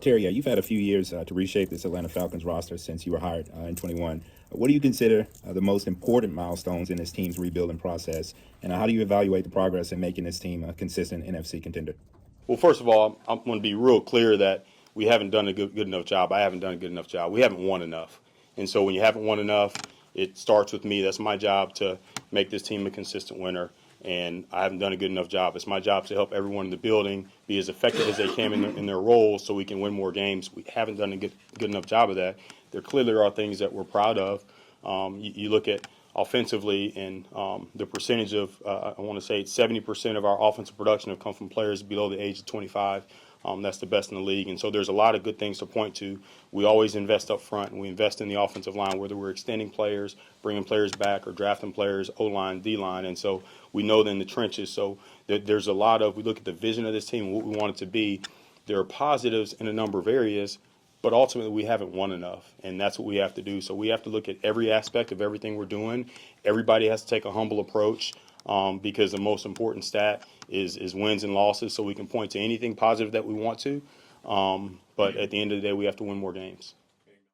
Terry, you've had a few years to reshape this Atlanta Falcons roster since you were hired in 21. What do you consider the most important milestones in this team's rebuilding process, and how do you evaluate the progress in making this team a consistent NFC contender? Well, first of all, I'm going to be real clear that we haven't done a good enough job. I haven't done a good enough job. We haven't won enough. And so when you haven't won enough, it starts with me. That's my job to make this team a consistent winner. And I haven't done a good enough job. It's my job to help everyone in the building be as effective as they can in their roles so we can win more games. We haven't done a good enough job of that. There clearly are things that we're proud of. You look at offensively, and the percentage of, I want to say 70% of our offensive production have come from players below the age of 25. That's the best in the league. And so there's a lot of good things to point to. We always invest up front, and we invest in the offensive line, whether we're extending players, bringing players back, or drafting players, O-line, D-line. And so we know they're in the trenches. So there's a lot of, we look at the vision of this team and what we want it to be. There are positives in a number of areas, but ultimately we haven't won enough, and that's what we have to do. So we have to look at every aspect of everything we're doing. Everybody has to take a humble approach because the most important stat is wins and losses, so we can point to anything positive that we want to. But at the end of the day, we have to win more games.